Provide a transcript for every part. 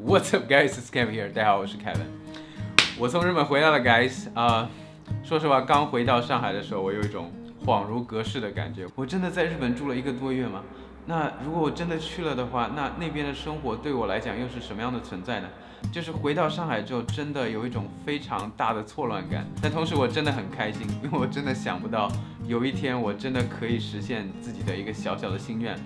What's up, guys? It's Kevin here. 大家好，我是 Kevin。我从日本回来了 ，guys。说实话，刚回到上海的时候，我有一种恍如隔世的感觉。我真的在日本住了1个多月吗？那如果我真的去了的话，那边的生活对我来讲又是什么样的存在呢？就是回到上海之后，真的有一种非常大的错乱感。但同时，我真的很开心，因为我真的想不到有一天我真的可以实现自己的一个小小的心愿。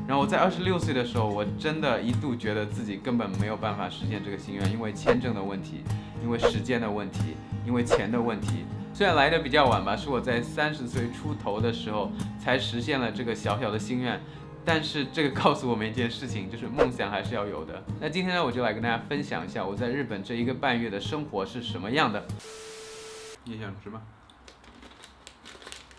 然后我在26岁的时候，我真的一度觉得自己根本没有办法实现这个心愿，因为签证的问题，因为时间的问题，因为钱的问题。虽然来的比较晚吧，是我在30岁出头的时候才实现了这个小小的心愿。但是这个告诉我们一件事情，就是梦想还是要有的。那今天呢，我就来跟大家分享一下我在日本这1个半月的生活是什么样的。你也想吃吗？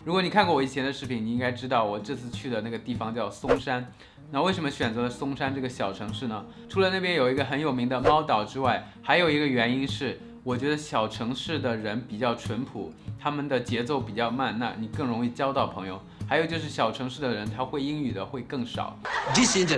如果你看过我以前的视频，你应该知道我这次去的那个地方叫松山。那为什么选择了松山这个小城市呢？除了那边有一个很有名的猫岛之外，还有一个原因是，我觉得小城市的人比较淳朴，他们的节奏比较慢，那你更容易交到朋友。还有就是小城市的人，他会英语的会更少。This is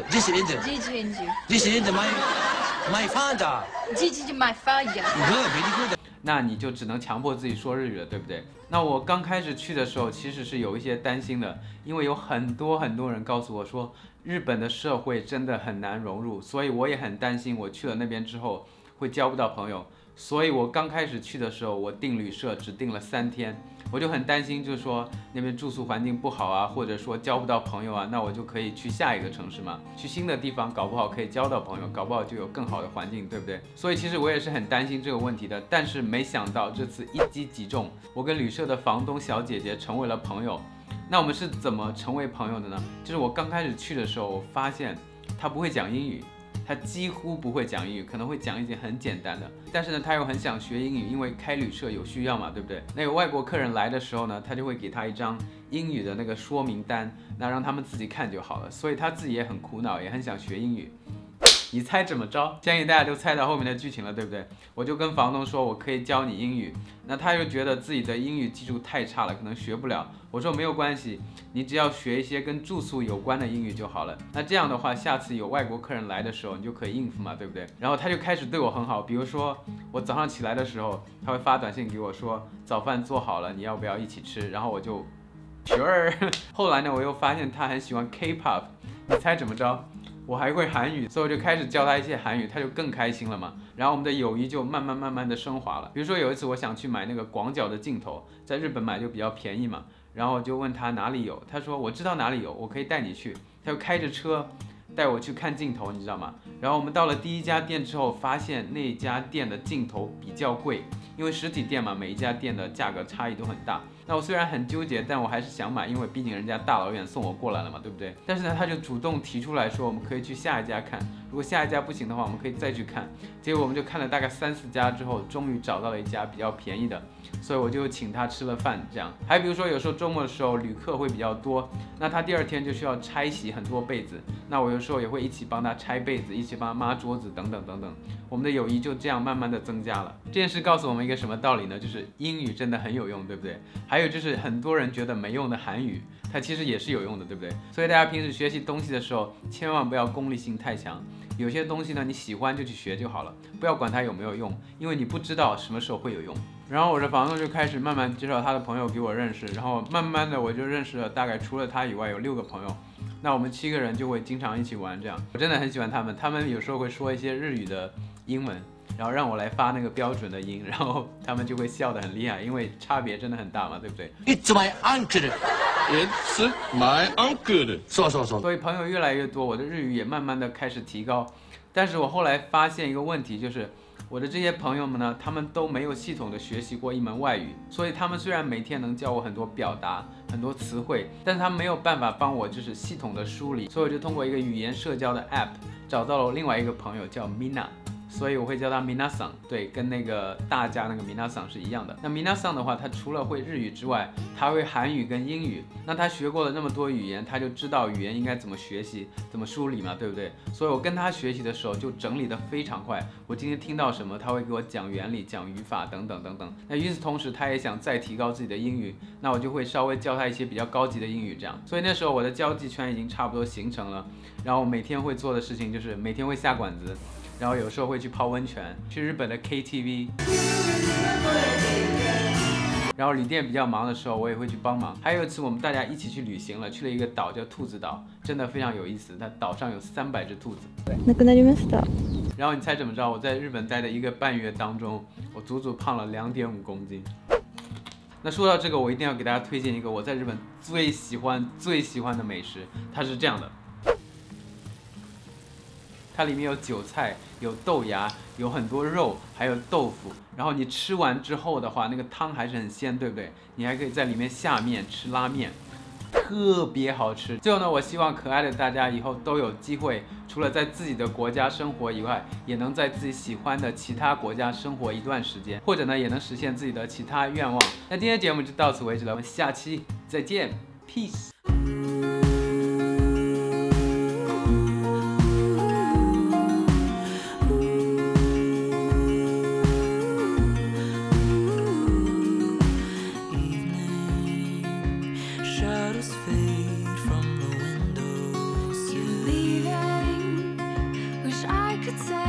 my father. This is my father. Good, very good. 那你就只能强迫自己说日语了，对不对？那我刚开始去的时候，其实是有一些担心的，因为有很多人告诉我说，日本的社会真的很难融入，所以我也很担心，我去了那边之后会交不到朋友。所以我刚开始去的时候，我订旅社只订了3天，我就很担心，就是说那边住宿环境不好啊，或者说交不到朋友啊，那我就可以去下一个城市嘛，去新的地方，搞不好可以交到朋友，搞不好就有更好的环境，对不对？所以其实我也是很担心这个问题的，但是没想到这次一击即中，我跟旅社的房东小姐姐成为了朋友。那我们是怎么成为朋友的呢？就是我刚开始去的时候，我发现她不会讲英语。他几乎不会讲英语，可能会讲一些很简单的，但是呢，他又很想学英语，因为开旅社有需要嘛，对不对？那有外国客人来的时候呢，他就会给他一张英语的那个说明单，那让他们自己看就好了。所以他自己也很苦恼，也很想学英语。你猜怎么着？相信大家都猜到后面的剧情了，对不对？我就跟房东说，我可以教你英语。那他又觉得自己的英语技术太差了，可能学不了。我说没有关系，你只要学一些跟住宿有关的英语就好了。那这样的话，下次有外国客人来的时候，你就可以应付嘛，对不对？然后他就开始对我很好，比如说我早上起来的时候，他会发短信给我说，早饭做好了，你要不要一起吃？然后我就Sure。后来呢，我又发现他很喜欢 K-pop， 你猜怎么着？我还会韩语，所以我就开始教他一些韩语，他就更开心了嘛。然后我们的友谊就慢慢的升华了。比如说有一次我想去买那个广角的镜头，在日本买就比较便宜嘛，然后我就问他哪里有，他说我知道哪里有，我可以带你去。他就开着车带我去看镜头，你知道吗？然后我们到了第1家店之后，发现那家店的镜头比较贵，因为实体店嘛，每一家店的价格差异都很大。那我虽然很纠结，但我还是想买，因为毕竟人家大老远送我过来了嘛，对不对？但是呢，他就主动提出来说，我们可以去下一家看，如果下一家不行的话，我们可以再去看。结果我们就看了大概3、4家之后，终于找到了一家比较便宜的，所以我就请他吃了饭。这样，还比如说有时候周末的时候旅客会比较多，那他第2天就需要拆洗很多被子，那我有时候也会一起帮他拆被子，一起帮他抹桌子等等等等。我们的友谊就这样慢慢的增加了。这件事告诉我们一个什么道理呢？就是英语真的很有用，对不对？还有就是很多人觉得没用的韩语，它其实也是有用的，对不对？所以大家平时学习东西的时候，千万不要功利性太强。有些东西呢，你喜欢就去学就好了，不要管它有没有用，因为你不知道什么时候会有用。然后我的房东就开始慢慢介绍他的朋友给我认识，然后慢慢的我就认识了大概除了他以外有6个朋友。那我们7个人就会经常一起玩，这样我真的很喜欢他们。他们有时候会说一些日语的英文，然后让我来发那个标准的音，然后他们就会笑得很厉害，因为差别真的很大嘛，对不对 It's my uncle. It's my uncle. 说。所以朋友越来越多，我的日语也慢慢的开始提高。但是我后来发现一个问题，就是我的这些朋友们呢，他们都没有系统的学习过一门外语，所以他们虽然每天能教我很多表达、很多词汇，但是他们没有办法帮我就是系统的梳理，所以我就通过一个语言社交的 app 找到了另外一个朋友叫 Mina。所以我会叫他 Minasan， 对，跟那个大家那个 Minasan 是一样的。那 Minasan 的话，他除了会日语之外，他会韩语跟英语。那他学过了那么多语言，他就知道语言应该怎么学习、怎么梳理嘛，对不对？所以我跟他学习的时候就整理得非常快。我今天听到什么，他会给我讲原理、讲语法等等等等。那与此同时，他也想再提高自己的英语，那我就会稍微教他一些比较高级的英语，这样。所以那时候我的交际圈已经差不多形成了。然后我每天会做的事情就是每天会下馆子。然后有时候会去泡温泉，去日本的 KTV。然后旅店比较忙的时候，我也会去帮忙。还有一次，我们大家一起去旅行了，去了一个岛叫兔子岛，真的非常有意思。它岛上有300只兔子。亡くなりました。然后你猜怎么着？我在日本待的1个半月当中，我足足胖了2.5公斤。那说到这个，我一定要给大家推荐一个我在日本最喜欢的美食，它是这样的。它里面有韭菜，有豆芽，有很多肉，还有豆腐。然后你吃完之后的话，那个汤还是很鲜，对不对？你还可以在里面下面吃拉面，特别好吃。最后呢，我希望可爱的大家以后都有机会，除了在自己的国家生活以外，也能在自己喜欢的其他国家生活一段时间，或者呢，也能实现自己的其他愿望。那今天节目就到此为止了，我们下期再见 ，peace。Shadows fade from the windows. You're leaving. Wish I could say.